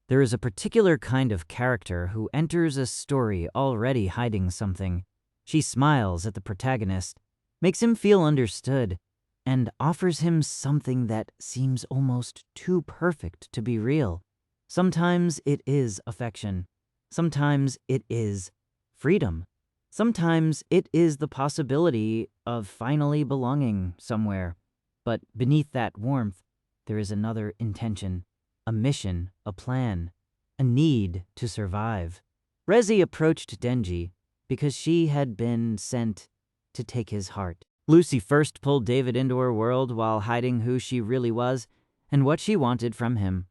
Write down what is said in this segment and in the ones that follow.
There is a particular kind of character who enters a story already hiding something. She smiles at the protagonist, makes him feel understood, and offers him something that seems almost too perfect to be real. Sometimes it is affection. Sometimes it is freedom. Sometimes it is the possibility of finally belonging somewhere. But beneath that warmth, there is another intention, a mission, a plan, a need to survive. Reze approached Denji because she had been sent to take his heart. Lucy first pulled David into her world while hiding who she really was and what she wanted from him.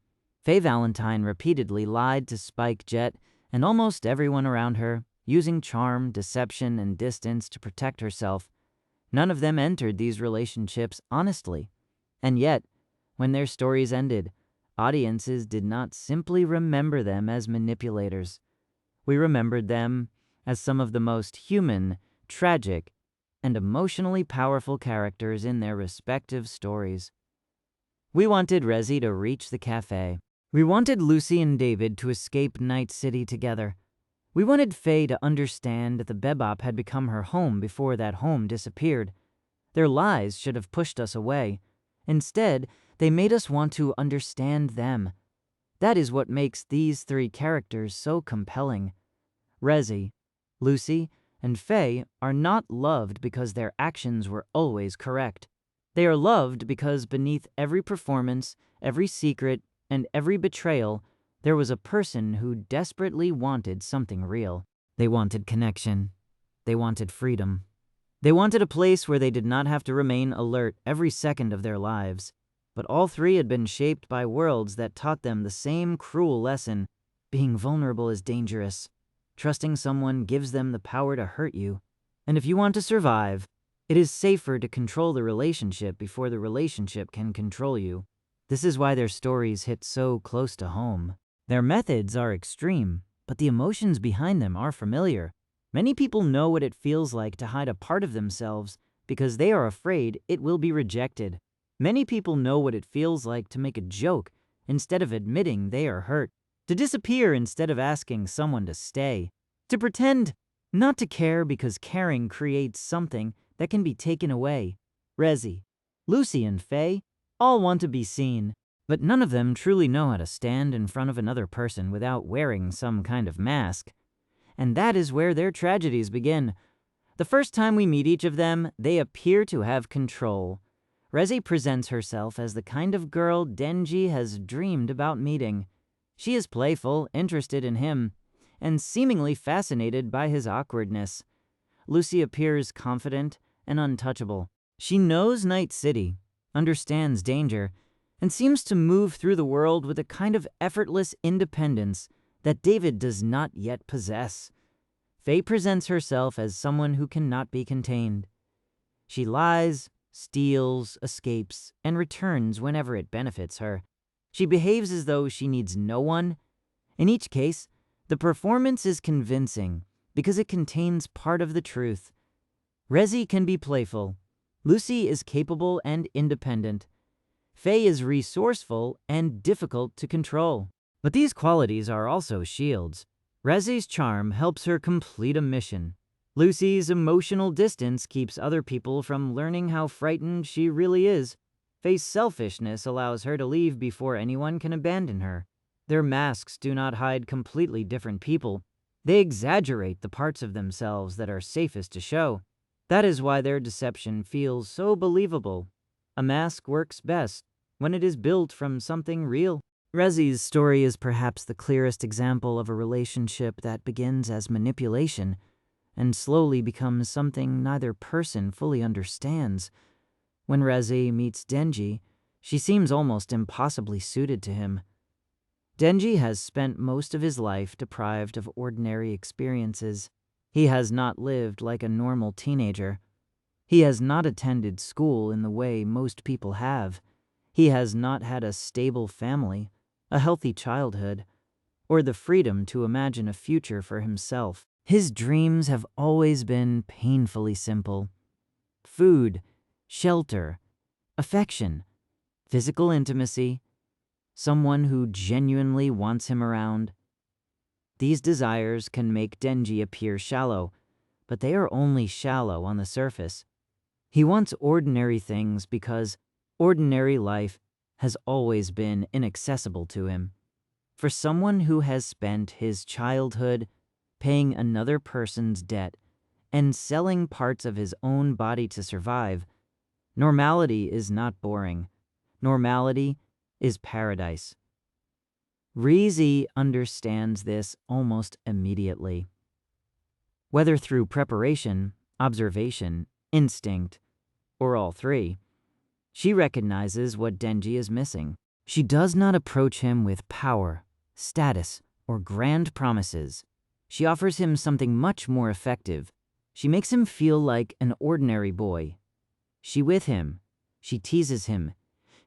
Faye Valentine repeatedly lied to Spike Jet and almost everyone around her, using charm, deception, and distance to protect herself. None of them entered these relationships honestly. And yet, when their stories ended, audiences did not simply remember them as manipulators. We remembered them as some of the most human, tragic, and emotionally powerful characters in their respective stories. We wanted Reze to reach the cafe. We wanted Lucy and David to escape Night City together. We wanted Faye to understand that the Bebop had become her home before that home disappeared. Their lies should have pushed us away. Instead, they made us want to understand them. That is what makes these three characters so compelling. Reze, Lucy, and Faye are not loved because their actions were always correct. They are loved because beneath every performance, every secret, and every betrayal, there was a person who desperately wanted something real. They wanted connection. They wanted freedom. They wanted a place where they did not have to remain alert every second of their lives. But all three had been shaped by worlds that taught them the same cruel lesson. Being vulnerable is dangerous. Trusting someone gives them the power to hurt you. And if you want to survive, it is safer to control the relationship before the relationship can control you. This is why their stories hit so close to home. Their methods are extreme, but the emotions behind them are familiar. Many people know what it feels like to hide a part of themselves because they are afraid it will be rejected. Many people know what it feels like to make a joke instead of admitting they are hurt, to disappear instead of asking someone to stay, to pretend not to care because caring creates something that can be taken away. Reze, Lucy, and Faye all want to be seen, but none of them truly know how to stand in front of another person without wearing some kind of mask. And that is where their tragedies begin. The first time we meet each of them, they appear to have control. Reze presents herself as the kind of girl Denji has dreamed about meeting. She is playful, interested in him, and seemingly fascinated by his awkwardness. Lucy appears confident and untouchable. She knows Night City, understands danger, and seems to move through the world with a kind of effortless independence that David does not yet possess. Faye presents herself as someone who cannot be contained. She lies, steals, escapes, and returns whenever it benefits her. She behaves as though she needs no one. In each case, the performance is convincing because it contains part of the truth. Reze can be playful. Lucy is capable and independent. Faye is resourceful and difficult to control. But these qualities are also shields. Reze's charm helps her complete a mission. Lucy's emotional distance keeps other people from learning how frightened she really is. Faye's selfishness allows her to leave before anyone can abandon her. Their masks do not hide completely different people. They exaggerate the parts of themselves that are safest to show. That is why their deception feels so believable. A mask works best when it is built from something real. Reze's story is perhaps the clearest example of a relationship that begins as manipulation and slowly becomes something neither person fully understands. When Reze meets Denji, she seems almost impossibly suited to him. Denji has spent most of his life deprived of ordinary experiences. He has not lived like a normal teenager. He has not attended school in the way most people have. He has not had a stable family, a healthy childhood, or the freedom to imagine a future for himself. His dreams have always been painfully simple. Food, shelter, affection, physical intimacy, someone who genuinely wants him around. These desires can make Denji appear shallow, but they are only shallow on the surface. He wants ordinary things because ordinary life has always been inaccessible to him. For someone who has spent his childhood paying another person's debt and selling parts of his own body to survive, normality is not boring. Normality is paradise. Reze understands this almost immediately. Whether through preparation, observation, instinct, or all three, she recognizes what Denji is missing. She does not approach him with power, status, or grand promises. She offers him something much more effective. She makes him feel like an ordinary boy. She with him. She teases him.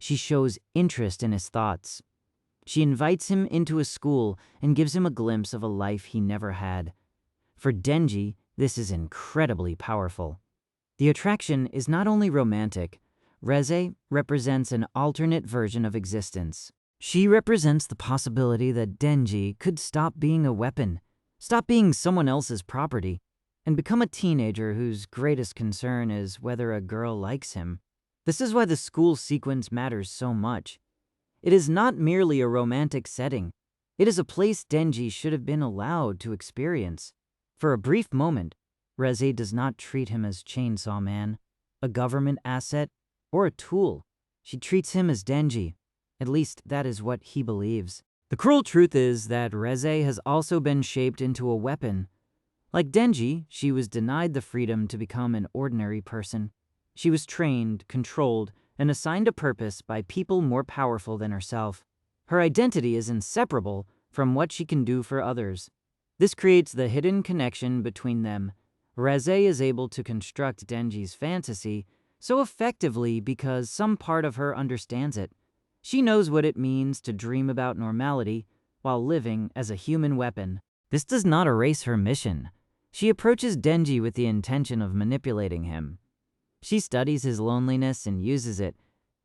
She shows interest in his thoughts. She invites him into a school and gives him a glimpse of a life he never had. For Denji, this is incredibly powerful. The attraction is not only romantic. Reze represents an alternate version of existence. She represents the possibility that Denji could stop being a weapon, stop being someone else's property, and become a teenager whose greatest concern is whether a girl likes him. This is why the school sequence matters so much. It is not merely a romantic setting. It is a place Denji should have been allowed to experience. For a brief moment, Reze does not treat him as Chainsaw Man, a government asset, or a tool. She treats him as Denji. At least that is what he believes. The cruel truth is that Reze has also been shaped into a weapon. Like Denji, she was denied the freedom to become an ordinary person. She was trained, controlled, and assigned a purpose by people more powerful than herself. Her identity is inseparable from what she can do for others. This creates the hidden connection between them. Reze is able to construct Denji's fantasy so effectively because some part of her understands it. She knows what it means to dream about normality while living as a human weapon. This does not erase her mission. She approaches Denji with the intention of manipulating him. She studies his loneliness and uses it.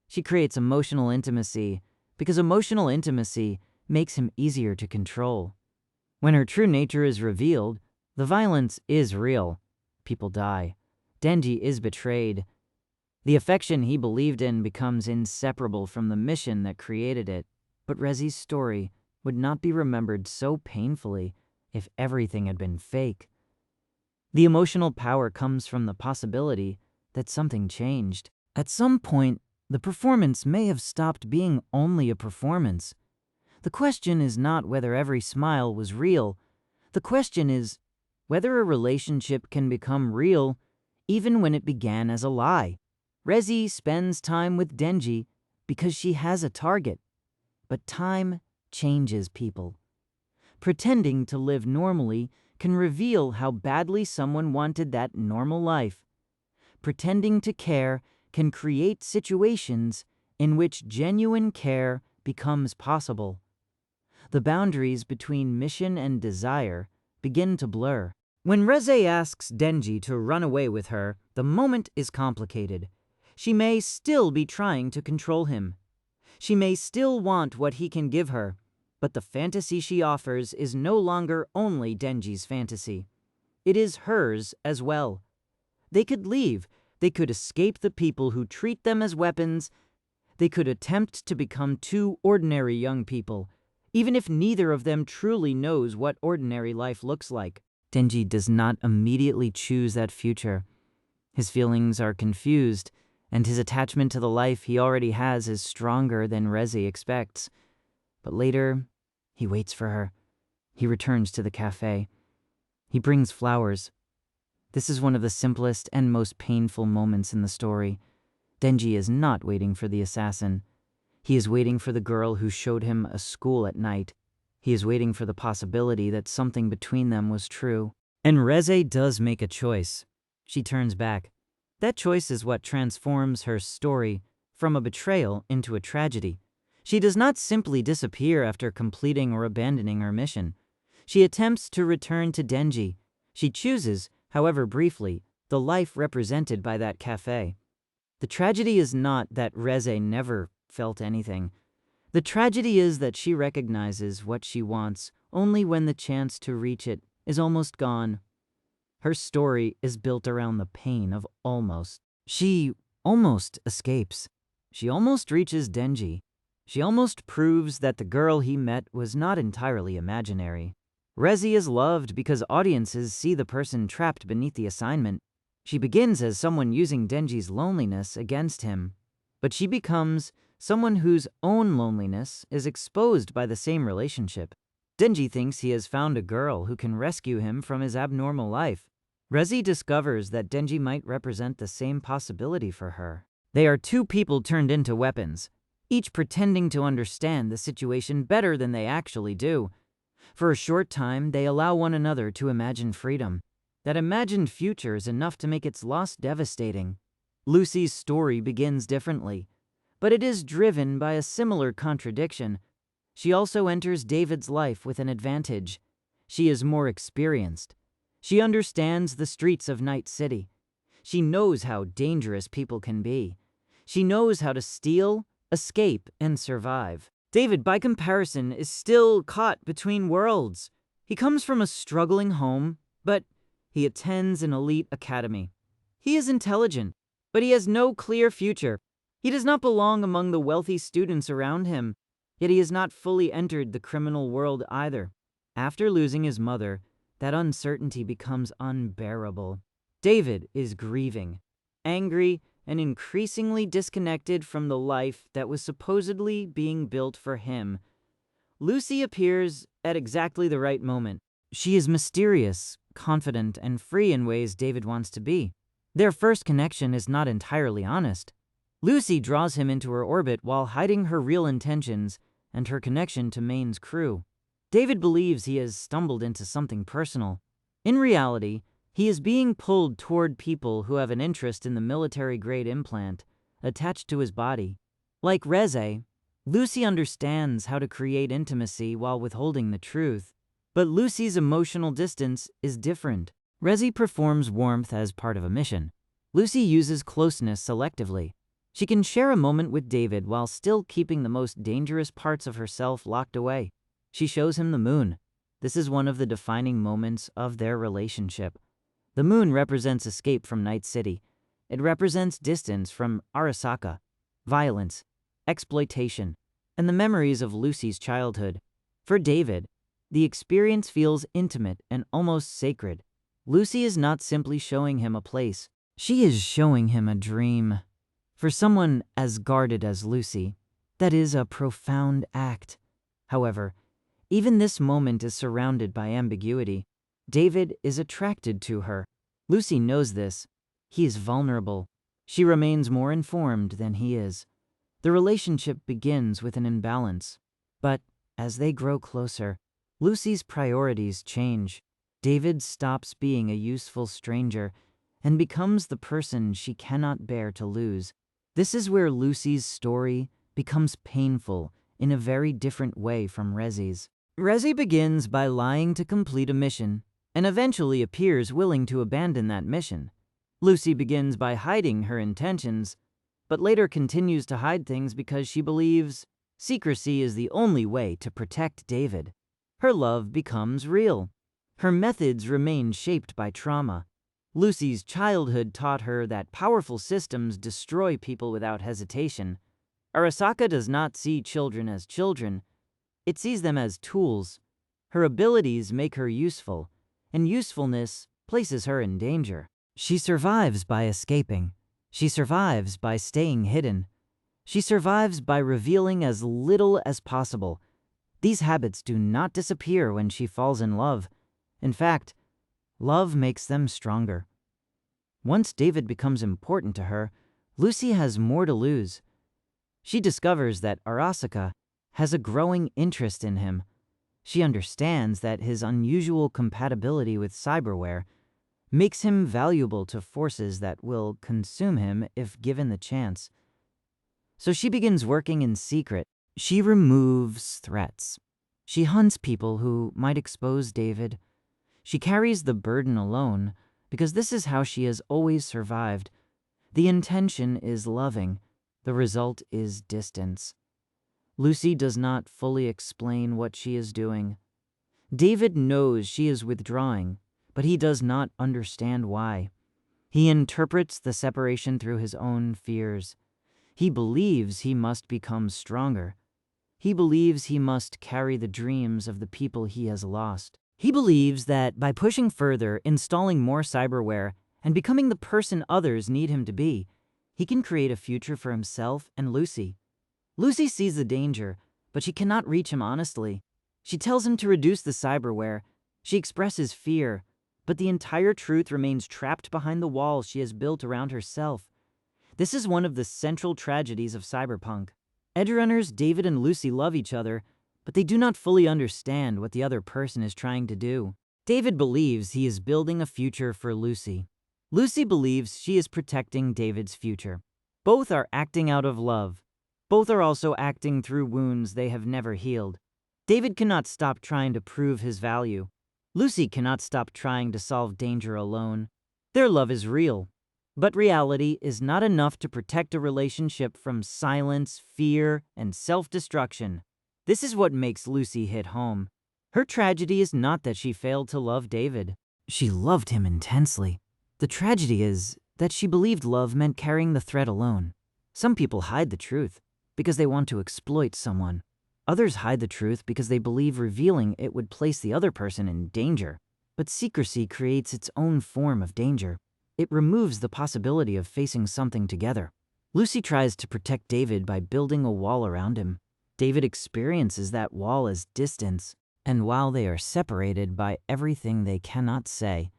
She creates emotional intimacy because emotional intimacy makes him easier to control. When her true nature is revealed, the violence is real. People die. Denji is betrayed. The affection he believed in becomes inseparable from the mission that created it. But Reze's story would not be remembered so painfully if everything had been fake. The emotional power comes from the possibility that something changed. At some point, the performance may have stopped being only a performance. The question is not whether every smile was real. The question is whether a relationship can become real even when it began as a lie. Reze spends time with Denji because she has a target. But time changes people. Pretending to live normally can reveal how badly someone wanted that normal life. Pretending to care can create situations in which genuine care becomes possible. The boundaries between mission and desire begin to blur. When Reze asks Denji to run away with her, the moment is complicated. She may still be trying to control him. She may still want what he can give her, but the fantasy she offers is no longer only Denji's fantasy. It is hers as well. They could leave. They could escape the people who treat them as weapons. They could attempt to become two ordinary young people, even if neither of them truly knows what ordinary life looks like. Denji does not immediately choose that future. His feelings are confused, and his attachment to the life he already has is stronger than Reze expects. But later, he waits for her. He returns to the cafe. He brings flowers. This is one of the simplest and most painful moments in the story. Denji is not waiting for the assassin. He is waiting for the girl who showed him a school at night. He is waiting for the possibility that something between them was true. And Reze does make a choice. She turns back. That choice is what transforms her story from a betrayal into a tragedy. She does not simply disappear after completing or abandoning her mission. She attempts to return to Denji. She chooses, however briefly, the life represented by that cafe. The tragedy is not that Reze never felt anything. The tragedy is that she recognizes what she wants only when the chance to reach it is almost gone. Her story is built around the pain of almost. She almost escapes. She almost reaches Denji. She almost proves that the girl he met was not entirely imaginary. Reze is loved because audiences see the person trapped beneath the assignment. She begins as someone using Denji's loneliness against him, but she becomes someone whose own loneliness is exposed by the same relationship. Denji thinks he has found a girl who can rescue him from his abnormal life. Reze discovers that Denji might represent the same possibility for her. They are two people turned into weapons, each pretending to understand the situation better than they actually do. For a short time, they allow one another to imagine freedom. That imagined future is enough to make its loss devastating. Lucy's story begins differently, but it is driven by a similar contradiction. She also enters David's life with an advantage. She is more experienced. She understands the streets of Night City. She knows how dangerous people can be. She knows how to steal, escape, and survive. David, by comparison, is still caught between worlds. He comes from a struggling home, but he attends an elite academy. He is intelligent, but he has no clear future. He does not belong among the wealthy students around him, yet he has not fully entered the criminal world either. After losing his mother, that uncertainty becomes unbearable. David is grieving, angry, and increasingly disconnected from the life that was supposedly being built for him. Lucy appears at exactly the right moment. She is mysterious, confident, and free in ways David wants to be. Their first connection is not entirely honest. Lucy draws him into her orbit while hiding her real intentions and her connection to Maine's crew. David believes he has stumbled into something personal. In reality, he is being pulled toward people who have an interest in the military-grade implant attached to his body. Like Reze, Lucy understands how to create intimacy while withholding the truth. But Lucy's emotional distance is different. Reze performs warmth as part of a mission. Lucy uses closeness selectively. She can share a moment with David while still keeping the most dangerous parts of herself locked away. She shows him the moon. This is one of the defining moments of their relationship. The moon represents escape from Night City. It represents distance from Arasaka, violence, exploitation, and the memories of Lucy's childhood. For David, the experience feels intimate and almost sacred. Lucy is not simply showing him a place. She is showing him a dream. For someone as guarded as Lucy, that is a profound act. However, even this moment is surrounded by ambiguity. David is attracted to her. Lucy knows this. He is vulnerable. She remains more informed than he is. The relationship begins with an imbalance. But as they grow closer, Lucy's priorities change. David stops being a useful stranger and becomes the person she cannot bear to lose. This is where Lucy's story becomes painful in a very different way from Reze's. Reze begins by lying to complete a mission and eventually appears willing to abandon that mission. Lucy begins by hiding her intentions, but later continues to hide things because she believes secrecy is the only way to protect David. Her love becomes real. Her methods remain shaped by trauma. Lucy's childhood taught her that powerful systems destroy people without hesitation. Arasaka does not see children as children. It sees them as tools. Her abilities make her useful, and usefulness places her in danger. She survives by escaping. She survives by staying hidden. She survives by revealing as little as possible. These habits do not disappear when she falls in love. In fact, love makes them stronger. Once David becomes important to her, Lucy has more to lose. She discovers that Arasaka has a growing interest in him. She understands that his unusual compatibility with cyberware makes him valuable to forces that will consume him if given the chance. So she begins working in secret. She removes threats. She hunts people who might expose David. She carries the burden alone because this is how she has always survived. The intention is loving. The result is distance. Lucy does not fully explain what she is doing. David knows she is withdrawing, but he does not understand why. He interprets the separation through his own fears. He believes he must become stronger. He believes he must carry the dreams of the people he has lost. He believes that by pushing further, installing more cyberware, and becoming the person others need him to be, he can create a future for himself and Lucy. Lucy sees the danger, but she cannot reach him honestly. She tells him to reduce the cyberware. She expresses fear, but the entire truth remains trapped behind the wall she has built around herself. This is one of the central tragedies of Cyberpunk. Edgerunners, David and Lucy love each other, but they do not fully understand what the other person is trying to do. David believes he is building a future for Lucy. Lucy believes she is protecting David's future. Both are acting out of love. Both are also acting through wounds they have never healed. David cannot stop trying to prove his value. Lucy cannot stop trying to solve danger alone. Their love is real, but reality is not enough to protect a relationship from silence, fear, and self-destruction. This is what makes Lucy hit home. Her tragedy is not that she failed to love David. She loved him intensely. The tragedy is that she believed love meant carrying the thread alone. Some people hide the truth because they want to exploit someone. Others hide the truth because they believe revealing it would place the other person in danger. But secrecy creates its own form of danger. It removes the possibility of facing something together. Lucy tries to protect David by building a wall around him. David experiences that wall as distance, and while they are separated by everything they cannot say,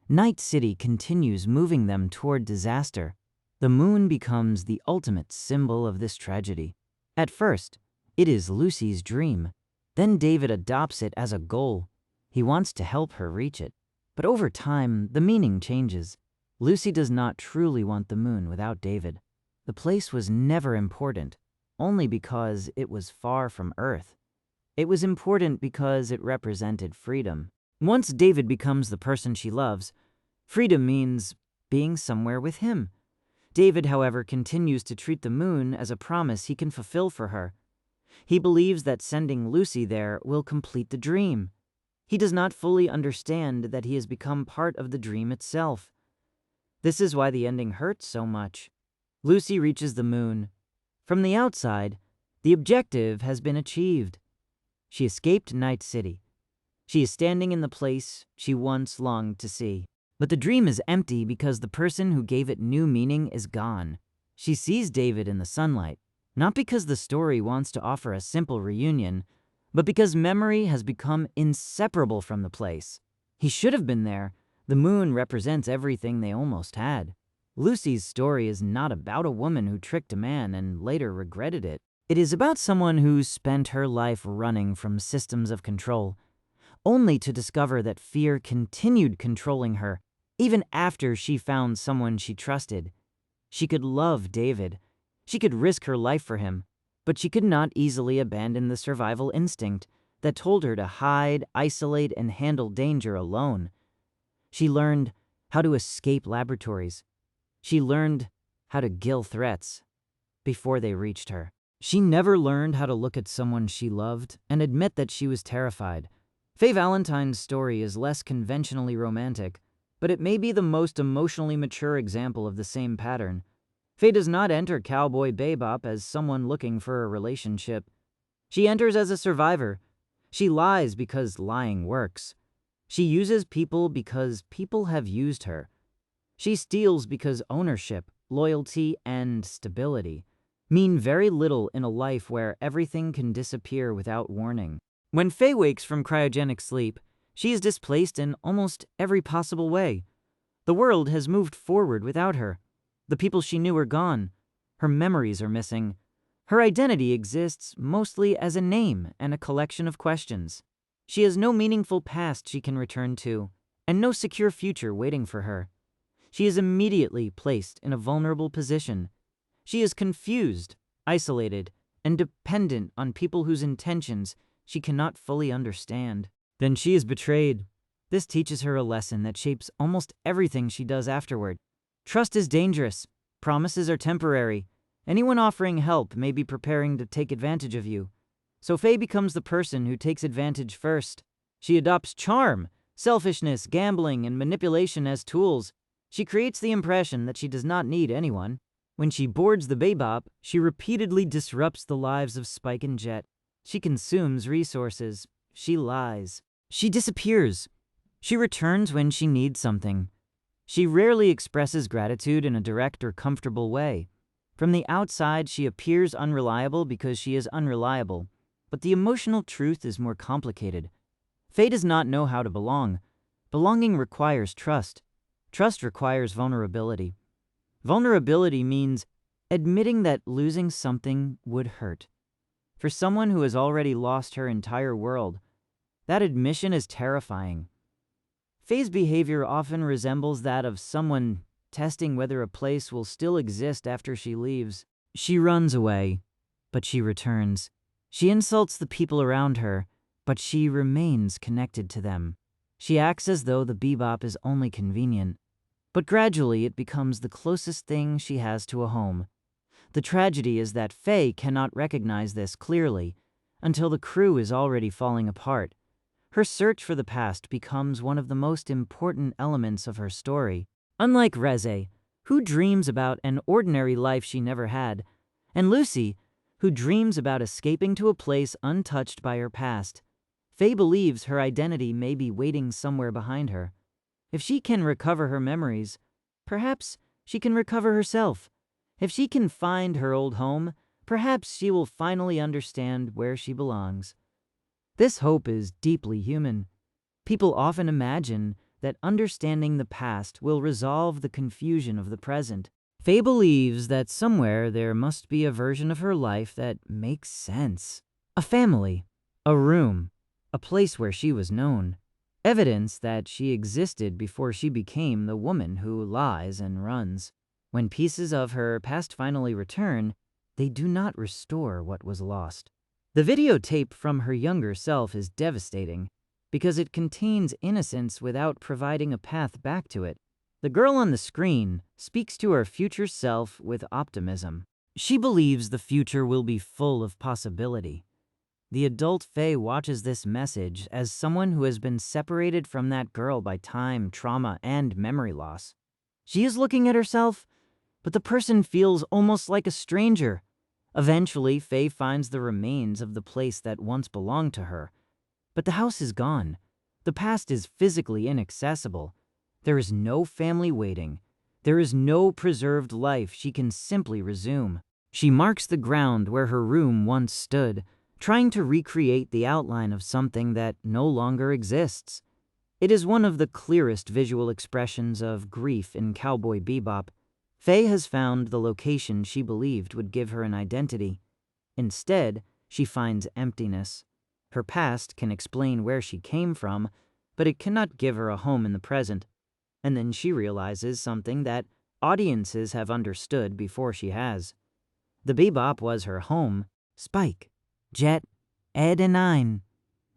Night City continues moving them toward disaster. The moon becomes the ultimate symbol of this tragedy. At first, it is Lucy's dream. Then David adopts it as a goal. He wants to help her reach it. But over time, the meaning changes. Lucy does not truly want the moon without David. The place was never important, only because it was far from Earth. It was important because it represented freedom. Once David becomes the person she loves, freedom means being somewhere with him. David, however, continues to treat the moon as a promise he can fulfill for her. He believes that sending Lucy there will complete the dream. He does not fully understand that he has become part of the dream itself. This is why the ending hurts so much. Lucy reaches the moon. From the outside, the objective has been achieved. She escaped Night City. She is standing in the place she once longed to see. But the dream is empty because the person who gave it new meaning is gone. She sees David in the sunlight, not because the story wants to offer a simple reunion, but because memory has become inseparable from the place. He should have been there. The moon represents everything they almost had. Lucy's story is not about a woman who tricked a man and later regretted it. It is about someone who spent her life running from systems of control, only to discover that fear continued controlling her, even after she found someone she trusted. She could love David. She could risk her life for him, but she could not easily abandon the survival instinct that told her to hide, isolate, and handle danger alone. She learned how to escape laboratories. She learned how to gill threats before they reached her. She never learned how to look at someone she loved and admit that she was terrified. Faye Valentine's story is less conventionally romantic, but it may be the most emotionally mature example of the same pattern. Faye does not enter Cowboy Bebop as someone looking for a relationship. She enters as a survivor. She lies because lying works. She uses people because people have used her. She steals because ownership, loyalty, and stability mean very little in a life where everything can disappear without warning. When Faye wakes from cryogenic sleep, she is displaced in almost every possible way. The world has moved forward without her. The people she knew are gone. Her memories are missing. Her identity exists mostly as a name and a collection of questions. She has no meaningful past she can return to, and no secure future waiting for her. She is immediately placed in a vulnerable position. She is confused, isolated, and dependent on people whose intentions she cannot fully understand. Then she is betrayed. This teaches her a lesson that shapes almost everything she does afterward. Trust is dangerous. Promises are temporary. Anyone offering help may be preparing to take advantage of you. So Faye becomes the person who takes advantage first. She adopts charm, selfishness, gambling, and manipulation as tools. She creates the impression that she does not need anyone. When she boards the Bebop, she repeatedly disrupts the lives of Spike and Jet. She consumes resources. She lies. She disappears. She returns when she needs something. She rarely expresses gratitude in a direct or comfortable way. From the outside, she appears unreliable because she is unreliable. But the emotional truth is more complicated. Faye does not know how to belong. Belonging requires trust. Trust requires vulnerability. Vulnerability means admitting that losing something would hurt. For someone who has already lost her entire world, that admission is terrifying. Faye's behavior often resembles that of someone testing whether a place will still exist after she leaves. She runs away, but she returns. She insults the people around her, but she remains connected to them. She acts as though the Bebop is only convenient, but gradually it becomes the closest thing she has to a home. The tragedy is that Faye cannot recognize this clearly until the crew is already falling apart. Her search for the past becomes one of the most important elements of her story. Unlike Reze, who dreams about an ordinary life she never had, and Lucy, who dreams about escaping to a place untouched by her past, Faye believes her identity may be waiting somewhere behind her. If she can recover her memories, perhaps she can recover herself. If she can find her old home, perhaps she will finally understand where she belongs. This hope is deeply human. People often imagine that understanding the past will resolve the confusion of the present. Faye believes that somewhere there must be a version of her life that makes sense. A family, a room, a place where she was known. Evidence that she existed before she became the woman who lies and runs. When pieces of her past finally return, they do not restore what was lost. The videotape from her younger self is devastating because it contains innocence without providing a path back to it. The girl on the screen speaks to her future self with optimism. She believes the future will be full of possibility. The adult Faye watches this message as someone who has been separated from that girl by time, trauma, and memory loss. She is looking at herself, but the person feels almost like a stranger. Eventually, Faye finds the remains of the place that once belonged to her. But the house is gone. The past is physically inaccessible. There is no family waiting. There is no preserved life she can simply resume. She marks the ground where her room once stood, trying to recreate the outline of something that no longer exists. It is one of the clearest visual expressions of grief in Cowboy Bebop. Faye has found the location she believed would give her an identity. Instead, she finds emptiness. Her past can explain where she came from, but it cannot give her a home in the present. And then she realizes something that audiences have understood before she has. The Bebop was her home. Spike, Jet, Ed, and Nine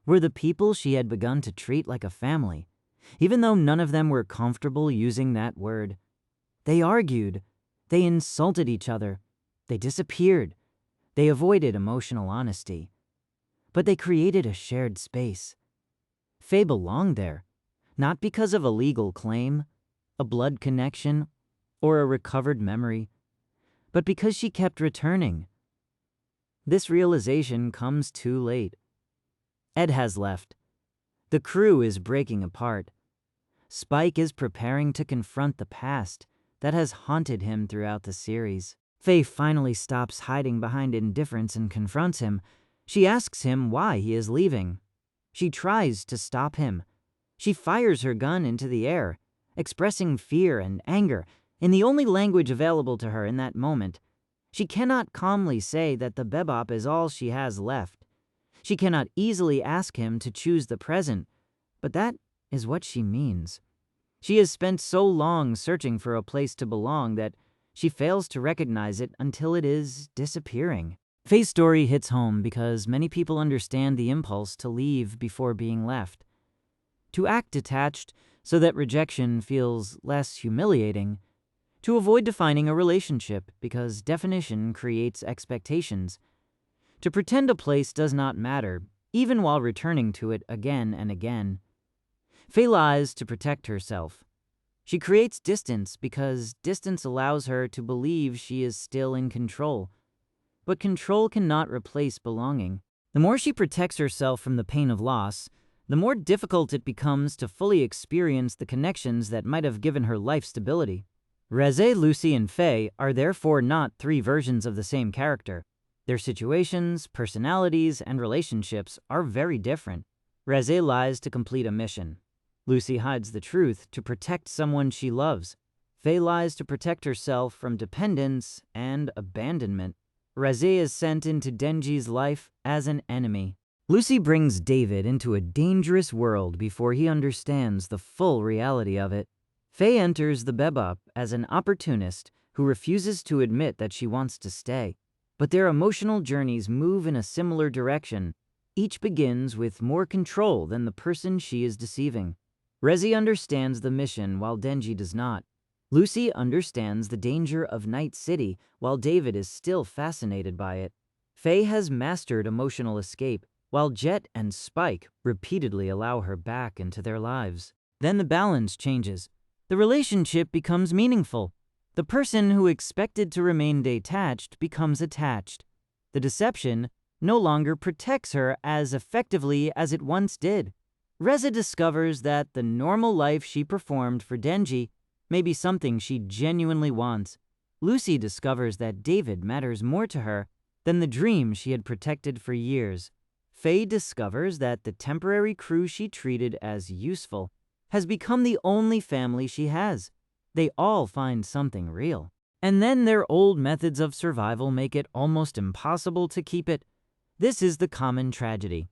were the people she had begun to treat like a family, even though none of them were comfortable using that word. They argued. They insulted each other. They disappeared. They avoided emotional honesty. But they created a shared space. Faye belonged there, not because of a legal claim, a blood connection, or a recovered memory, but because she kept returning. This realization comes too late. Ed has left. The crew is breaking apart. Spike is preparing to confront the past that has haunted him throughout the series. Faye finally stops hiding behind indifference and confronts him. She asks him why he is leaving. She tries to stop him. She fires her gun into the air, expressing fear and anger in the only language available to her in that moment. She cannot calmly say that the Bebop is all she has left. She cannot easily ask him to choose the present, but that is what she means. She has spent so long searching for a place to belong that she fails to recognize it until it is disappearing. Faye's story hits home because many people understand the impulse to leave before being left. To act detached so that rejection feels less humiliating. To avoid defining a relationship because definition creates expectations. To pretend a place does not matter, even while returning to it again and again. Faye lies to protect herself. She creates distance because distance allows her to believe she is still in control. But control cannot replace belonging. The more she protects herself from the pain of loss, the more difficult it becomes to fully experience the connections that might have given her life stability. Reze, Lucy, and Faye are therefore not three versions of the same character. Their situations, personalities, and relationships are very different. Reze lies to complete a mission. Lucy hides the truth to protect someone she loves. Faye lies to protect herself from dependence and abandonment. Reze is sent into Denji's life as an enemy. Lucy brings David into a dangerous world before he understands the full reality of it. Faye enters the Bebop as an opportunist who refuses to admit that she wants to stay. But their emotional journeys move in a similar direction. Each begins with more control than the person she is deceiving. Reze understands the mission while Denji does not. Lucy understands the danger of Night City while David is still fascinated by it. Faye has mastered emotional escape while Jet and Spike repeatedly allow her back into their lives. Then the balance changes. The relationship becomes meaningful. The person who expected to remain detached becomes attached. The deception no longer protects her as effectively as it once did. Reze discovers that the normal life she performed for Denji may be something she genuinely wants. Lucy discovers that David matters more to her than the dream she had protected for years. Faye discovers that the temporary crew she treated as useful has become the only family she has. They all find something real. And then their old methods of survival make it almost impossible to keep it. This is the common tragedy.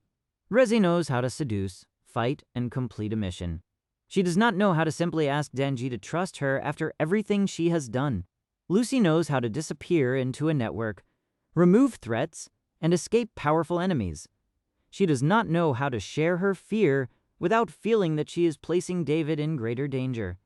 Reze knows how to seduce, fight, and complete a mission. She does not know how to simply ask Denji to trust her after everything she has done. Lucy knows how to disappear into a network, remove threats, and escape powerful enemies. She does not know how to share her fear without feeling that she is placing David in greater danger.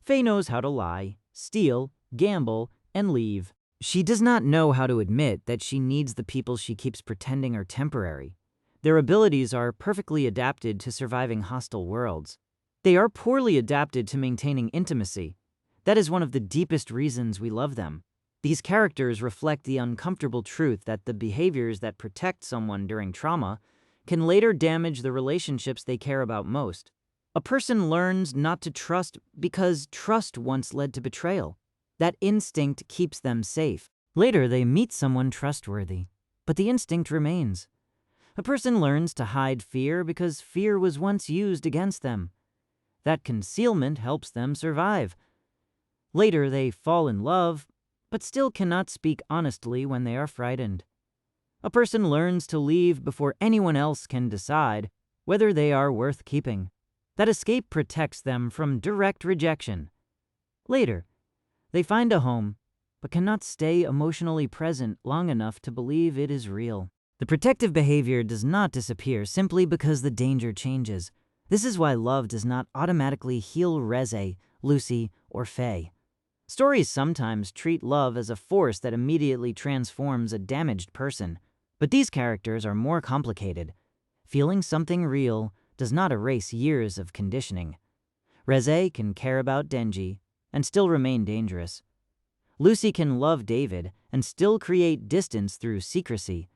Faye knows how to lie, steal, gamble, and leave. She does not know how to admit that she needs the people she keeps pretending are temporary. Their abilities are perfectly adapted to surviving hostile worlds. They are poorly adapted to maintaining intimacy. That is one of the deepest reasons we love them. These characters reflect the uncomfortable truth that the behaviors that protect someone during trauma can later damage the relationships they care about most. A person learns not to trust because trust once led to betrayal. That instinct keeps them safe. Later, they meet someone trustworthy, but the instinct remains. A person learns to hide fear because fear was once used against them. That concealment helps them survive. Later, they fall in love, but still cannot speak honestly when they are frightened. A person learns to leave before anyone else can decide whether they are worth keeping. That escape protects them from direct rejection. Later, they find a home, but cannot stay emotionally present long enough to believe it is real. The protective behavior does not disappear simply because the danger changes. This is why love does not automatically heal Reze, Lucy, or Faye. Stories sometimes treat love as a force that immediately transforms a damaged person, but these characters are more complicated. Feeling something real does not erase years of conditioning. Reze can care about Denji and still remain dangerous. Lucy can love David and still create distance through secrecy.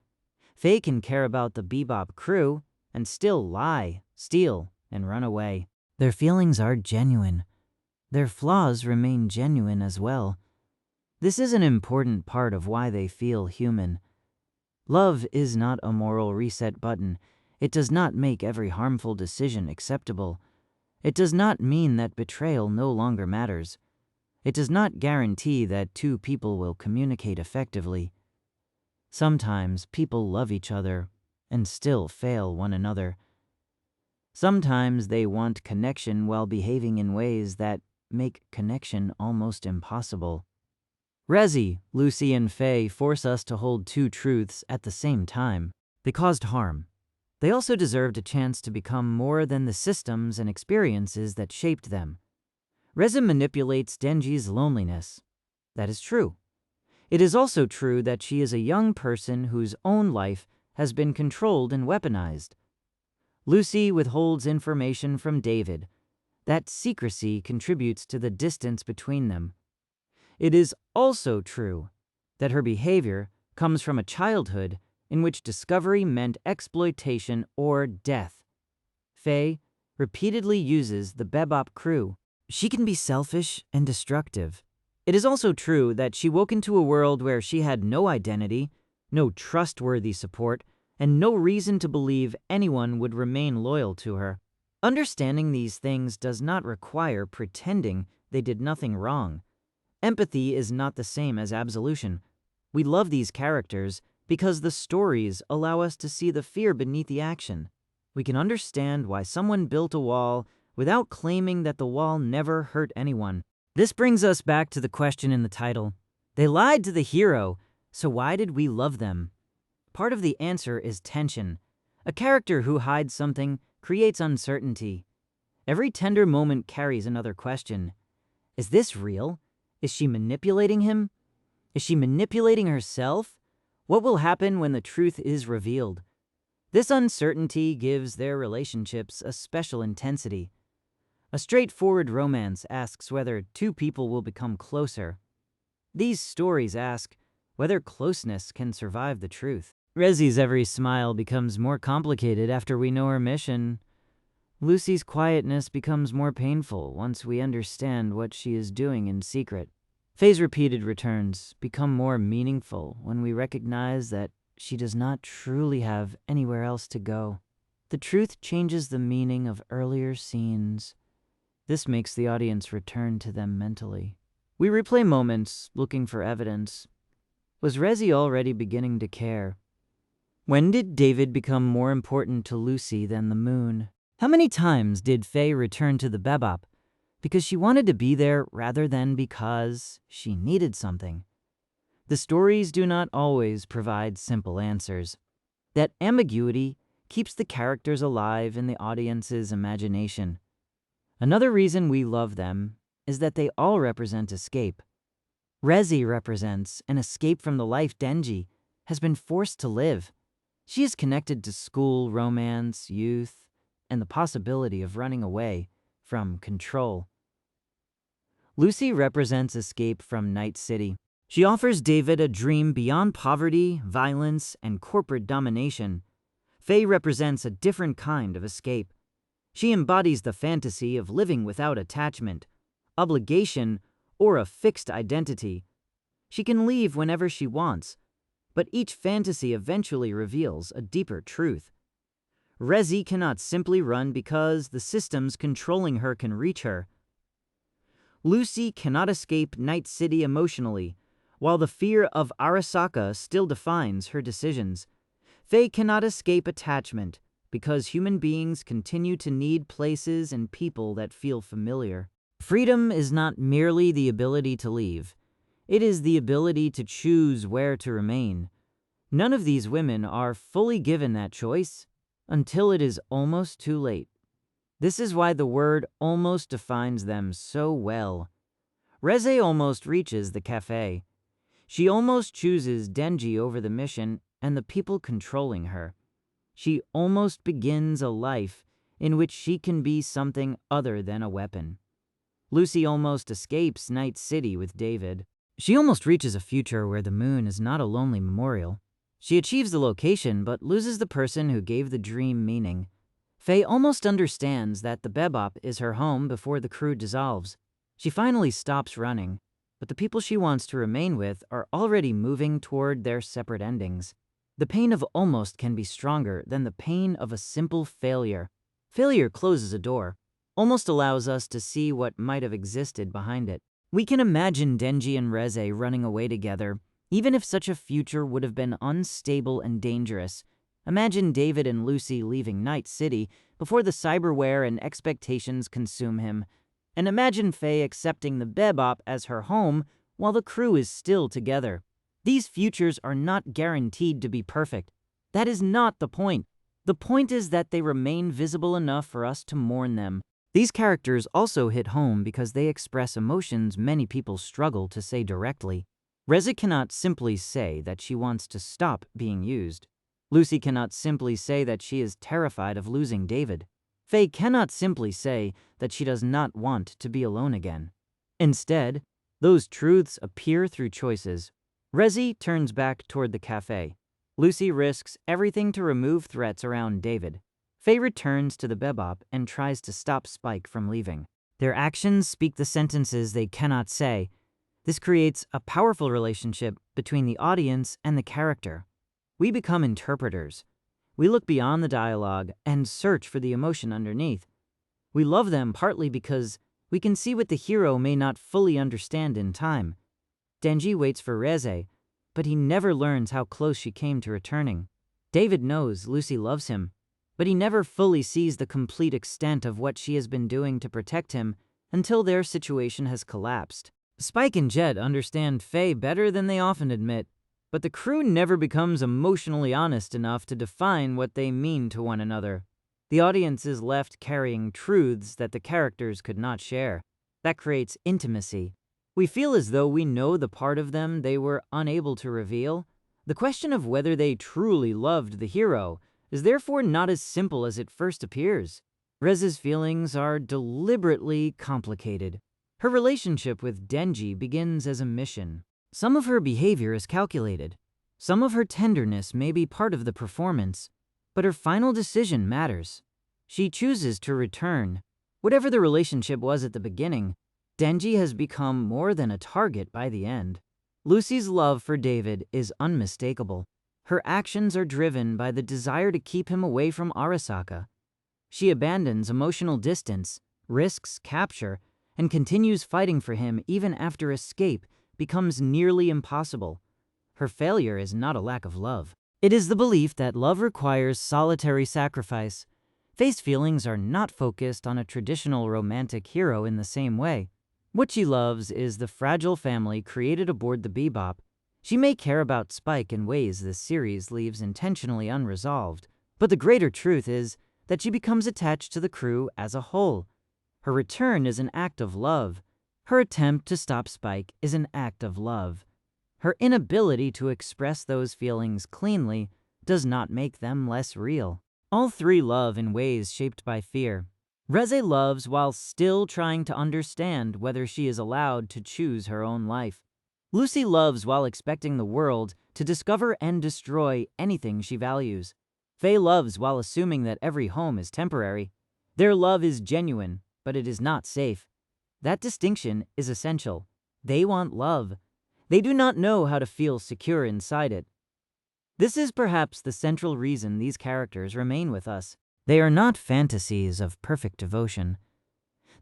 Faye can care about the Bebop crew and still lie, steal, and run away. Their feelings are genuine. Their flaws remain genuine as well. This is an important part of why they feel human. Love is not a moral reset button. It does not make every harmful decision acceptable. It does not mean that betrayal no longer matters. It does not guarantee that two people will communicate effectively. Sometimes people love each other and still fail one another. Sometimes they want connection while behaving in ways that make connection almost impossible. Reze, Lucy, and Faye force us to hold two truths at the same time. They caused harm. They also deserved a chance to become more than the systems and experiences that shaped them. Reze manipulates Denji's loneliness. That is true. It is also true that she is a young person whose own life has been controlled and weaponized. Lucy withholds information from David. That secrecy contributes to the distance between them. It is also true that her behavior comes from a childhood in which discovery meant exploitation or death. Faye repeatedly uses the Bebop crew. She can be selfish and destructive. It is also true that she woke into a world where she had no identity, no trustworthy support, and no reason to believe anyone would remain loyal to her. Understanding these things does not require pretending they did nothing wrong. Empathy is not the same as absolution. We love these characters because the stories allow us to see the fear beneath the action. We can understand why someone built a wall without claiming that the wall never hurt anyone. This brings us back to the question in the title. They lied to the hero, so why did we love them? Part of the answer is tension. A character who hides something creates uncertainty. Every tender moment carries another question. Is this real? Is she manipulating him? Is she manipulating herself? What will happen when the truth is revealed? This uncertainty gives their relationships a special intensity. A straightforward romance asks whether two people will become closer. These stories ask whether closeness can survive the truth. Reze's every smile becomes more complicated after we know her mission. Lucy's quietness becomes more painful once we understand what she is doing in secret. Faye's repeated returns become more meaningful when we recognize that she does not truly have anywhere else to go. The truth changes the meaning of earlier scenes. This makes the audience return to them mentally. We replay moments looking for evidence. Was Reze already beginning to care? When did David become more important to Lucy than the moon? How many times did Faye return to the Bebop because she wanted to be there rather than because she needed something? The stories do not always provide simple answers. That ambiguity keeps the characters alive in the audience's imagination. Another reason we love them is that they all represent escape. Reze represents an escape from the life Denji has been forced to live. She is connected to school, romance, youth, and the possibility of running away from control. Lucy represents escape from Night City. She offers David a dream beyond poverty, violence, and corporate domination. Faye represents a different kind of escape. She embodies the fantasy of living without attachment, obligation, or a fixed identity. She can leave whenever she wants, but each fantasy eventually reveals a deeper truth. Reze cannot simply run because the systems controlling her can reach her. Lucy cannot escape Night City emotionally, while the fear of Arasaka still defines her decisions. Faye cannot escape attachment because human beings continue to need places and people that feel familiar. Freedom is not merely the ability to leave. It is the ability to choose where to remain. None of these women are fully given that choice until it is almost too late. This is why the word almost defines them so well. Reze almost reaches the cafe. She almost chooses Denji over the mission and the people controlling her. She almost begins a life in which she can be something other than a weapon. Lucy almost escapes Night City with David. She almost reaches a future where the moon is not a lonely memorial. She achieves the location but loses the person who gave the dream meaning. Faye almost understands that the Bebop is her home before the crew dissolves. She finally stops running, but the people she wants to remain with are already moving toward their separate endings. The pain of almost can be stronger than the pain of a simple failure. Failure closes a door, almost allows us to see what might have existed behind it. We can imagine Denji and Reze running away together, even if such a future would have been unstable and dangerous. Imagine David and Lucy leaving Night City before the cyberware and expectations consume him. And imagine Faye accepting the Bebop as her home while the crew is still together. These futures are not guaranteed to be perfect. That is not the point. The point is that they remain visible enough for us to mourn them. These characters also hit home because they express emotions many people struggle to say directly. Reze cannot simply say that she wants to stop being used. Lucy cannot simply say that she is terrified of losing David. Faye cannot simply say that she does not want to be alone again. Instead, those truths appear through choices. Reze turns back toward the cafe. Lucy risks everything to remove threats around David. Faye returns to the Bebop and tries to stop Spike from leaving. Their actions speak the sentences they cannot say. This creates a powerful relationship between the audience and the character. We become interpreters. We look beyond the dialogue and search for the emotion underneath. We love them partly because we can see what the hero may not fully understand in time. Denji waits for Reze, but he never learns how close she came to returning. David knows Lucy loves him, but he never fully sees the complete extent of what she has been doing to protect him until their situation has collapsed. Spike and Jet understand Faye better than they often admit, but the crew never becomes emotionally honest enough to define what they mean to one another. The audience is left carrying truths that the characters could not share. That creates intimacy. We feel as though we know the part of them they were unable to reveal. The question of whether they truly loved the hero is therefore not as simple as it first appears. Reze's feelings are deliberately complicated. Her relationship with Denji begins as a mission. Some of her behavior is calculated. Some of her tenderness may be part of the performance, but her final decision matters. She chooses to return. Whatever the relationship was at the beginning, Denji has become more than a target by the end. Lucy's love for David is unmistakable. Her actions are driven by the desire to keep him away from Arasaka. She abandons emotional distance, risks capture, and continues fighting for him even after escape becomes nearly impossible. Her failure is not a lack of love. It is the belief that love requires solitary sacrifice. Faye's feelings are not focused on a traditional romantic hero in the same way. What she loves is the fragile family created aboard the Bebop. She may care about Spike in ways this series leaves intentionally unresolved, but the greater truth is that she becomes attached to the crew as a whole. Her return is an act of love. Her attempt to stop Spike is an act of love. Her inability to express those feelings cleanly does not make them less real. All three love in ways shaped by fear. Reze loves while still trying to understand whether she is allowed to choose her own life. Lucy loves while expecting the world to discover and destroy anything she values. Faye loves while assuming that every home is temporary. Their love is genuine, but it is not safe. That distinction is essential. They want love. They do not know how to feel secure inside it. This is perhaps the central reason these characters remain with us. They are not fantasies of perfect devotion.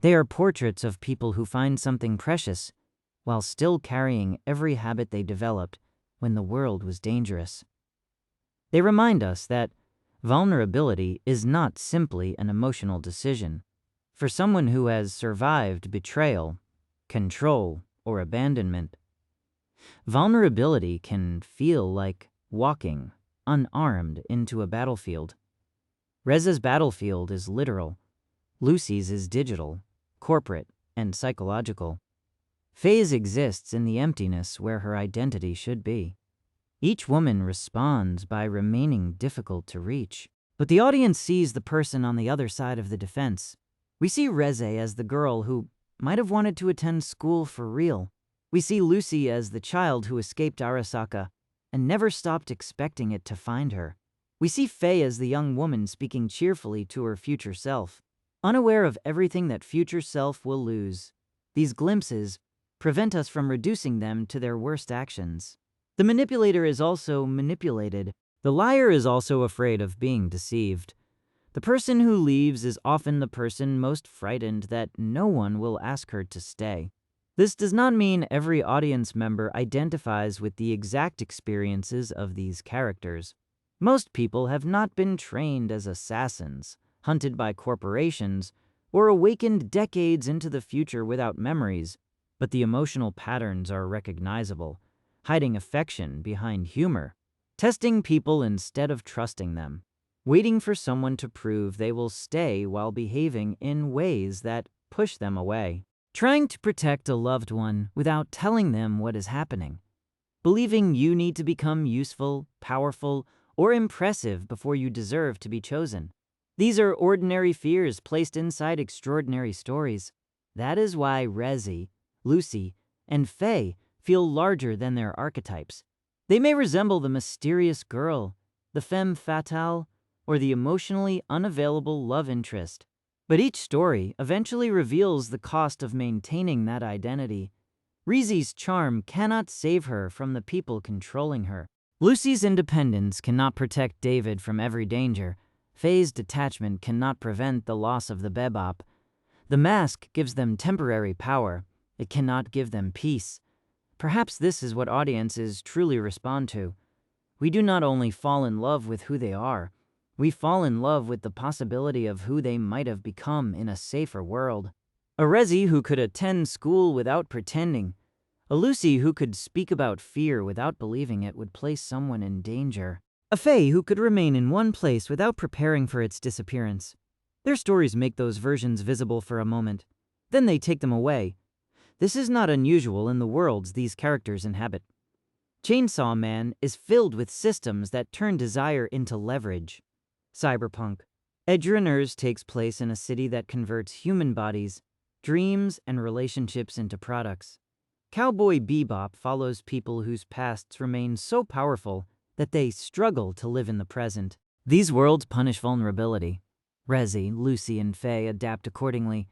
They are portraits of people who find something precious while still carrying every habit they developed when the world was dangerous. They remind us that vulnerability is not simply an emotional decision. For someone who has survived betrayal, control, or abandonment, vulnerability can feel like walking unarmed into a battlefield. Reze's battlefield is literal. Lucy's is digital, corporate, and psychological. Faye's exists in the emptiness where her identity should be. Each woman responds by remaining difficult to reach. But the audience sees the person on the other side of the defense. We see Reze as the girl who might have wanted to attend school for real. We see Lucy as the child who escaped Arasaka and never stopped expecting it to find her. We see Faye as the young woman speaking cheerfully to her future self, unaware of everything that future self will lose. These glimpses prevent us from reducing them to their worst actions. The manipulator is also manipulated. The liar is also afraid of being deceived. The person who leaves is often the person most frightened that no one will ask her to stay. This does not mean every audience member identifies with the exact experiences of these characters. Most people have not been trained as assassins, hunted by corporations, or awakened decades into the future without memories, but the emotional patterns are recognizable, hiding affection behind humor, testing people instead of trusting them, waiting for someone to prove they will stay while behaving in ways that push them away, trying to protect a loved one without telling them what is happening. believing you need to become useful, powerful, or impressive before you deserve to be chosen. These are ordinary fears placed inside extraordinary stories. That is why Reze, Lucy, and Faye feel larger than their archetypes. They may resemble the mysterious girl, the femme fatale, or the emotionally unavailable love interest. But each story eventually reveals the cost of maintaining that identity. Reze's charm cannot save her from the people controlling her. Lucy's independence cannot protect David from every danger. Faye's detachment cannot prevent the loss of the Bebop. The mask gives them temporary power. It cannot give them peace. Perhaps this is what audiences truly respond to. We do not only fall in love with who they are, we fall in love with the possibility of who they might have become in a safer world. A Reze who could attend school without pretending. A Lucy who could speak about fear without believing it would place someone in danger. A Faye who could remain in one place without preparing for its disappearance. Their stories make those versions visible for a moment. Then they take them away. This is not unusual in the worlds these characters inhabit. Chainsaw Man is filled with systems that turn desire into leverage. Cyberpunk. Edgerunners takes place in a city that converts human bodies, dreams, and relationships into products. Cowboy Bebop follows people whose pasts remain so powerful that they struggle to live in the present. These worlds punish vulnerability. Reze, Lucy, and Faye adapt accordingly,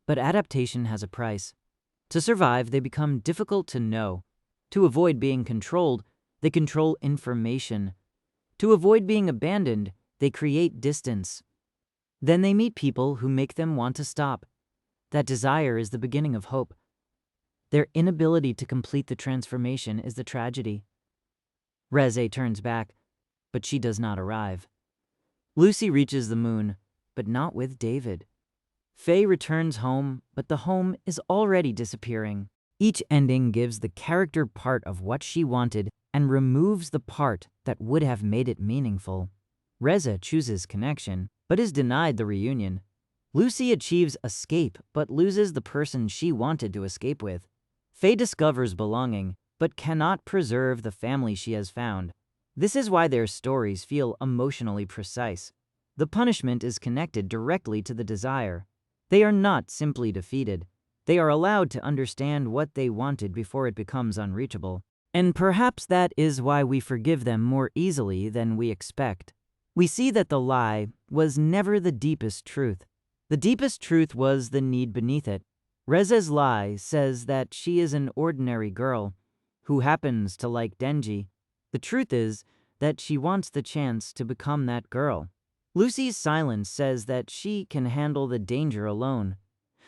but adaptation has a price. To survive, they become difficult to know. To avoid being controlled, they control information. To avoid being abandoned, they create distance. Then they meet people who make them want to stop. That desire is the beginning of hope. Their inability to complete the transformation is the tragedy. Reze turns back, but she does not arrive. Lucy reaches the moon, but not with David. Faye returns home, but the home is already disappearing. Each ending gives the character part of what she wanted and removes the part that would have made it meaningful. Reze chooses connection, but is denied the reunion. Lucy achieves escape, but loses the person she wanted to escape with. Faye discovers belonging, but cannot preserve the family she has found. This is why their stories feel emotionally precise. The punishment is connected directly to the desire. They are not simply defeated. They are allowed to understand what they wanted before it becomes unreachable. And perhaps that is why we forgive them more easily than we expect. We see that the lie was never the deepest truth. The deepest truth was the need beneath it. Reze's lie says that she is an ordinary girl who happens to like Denji. The truth is that she wants the chance to become that girl. Lucy's silence says that she can handle the danger alone.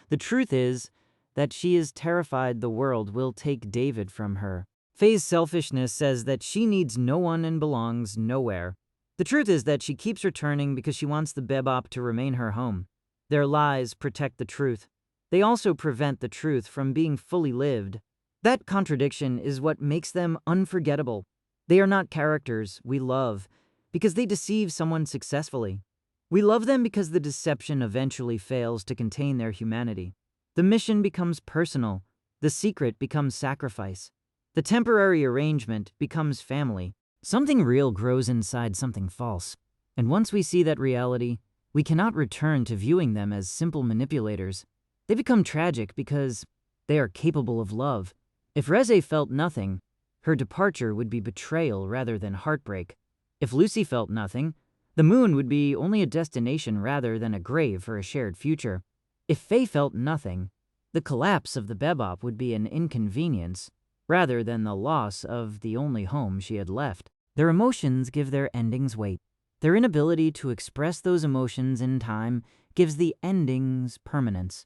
The truth is that she is terrified the world will take David from her. Faye's selfishness says that she needs no one and belongs nowhere. The truth is that she keeps returning because she wants the Bebop to remain her home. Their lies protect the truth. They also prevent the truth from being fully lived. That contradiction is what makes them unforgettable. They are not characters we love because they deceive someone successfully. We love them because the deception eventually fails to contain their humanity. The mission becomes personal. The secret becomes sacrifice. The temporary arrangement becomes family. Something real grows inside something false. And once we see that reality, we cannot return to viewing them as simple manipulators. They become tragic because they are capable of love. If Reze felt nothing, her departure would be betrayal rather than heartbreak. If Lucy felt nothing, the moon would be only a destination rather than a grave for a shared future. If Faye felt nothing, the collapse of the Bebop would be an inconvenience rather than the loss of the only home she had left. Their emotions give their endings weight. Their inability to express those emotions in time gives the endings permanence.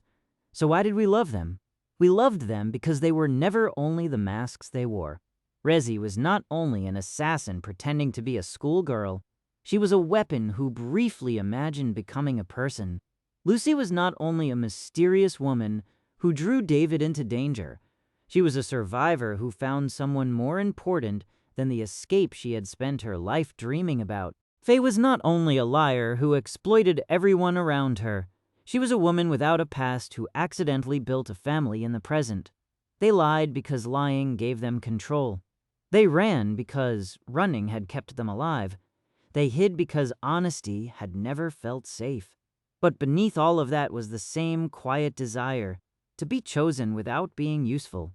So why did we love them? We loved them because they were never only the masks they wore. Reze was not only an assassin pretending to be a schoolgirl, she was a weapon who briefly imagined becoming a person. Lucy was not only a mysterious woman who drew David into danger, she was a survivor who found someone more important than the escape she had spent her life dreaming about. Faye was not only a liar who exploited everyone around her, she was a woman without a past who accidentally built a family in the present. They lied because lying gave them control. They ran because running had kept them alive. They hid because honesty had never felt safe. But beneath all of that was the same quiet desire to be chosen without being useful,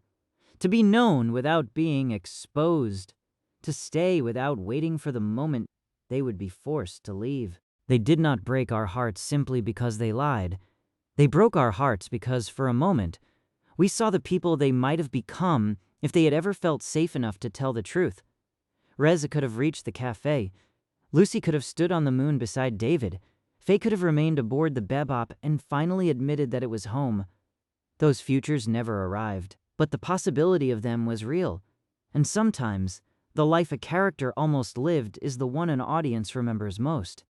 to be known without being exposed, to stay without waiting for the moment they would be forced to leave. They did not break our hearts simply because they lied. They broke our hearts because, for a moment, we saw the people they might have become if they had ever felt safe enough to tell the truth. Reze could have reached the cafe. Lucy could have stood on the moon beside David. Faye could have remained aboard the Bebop and finally admitted that it was home. Those futures never arrived, but the possibility of them was real. And sometimes, the life a character almost lived is the one an audience remembers most.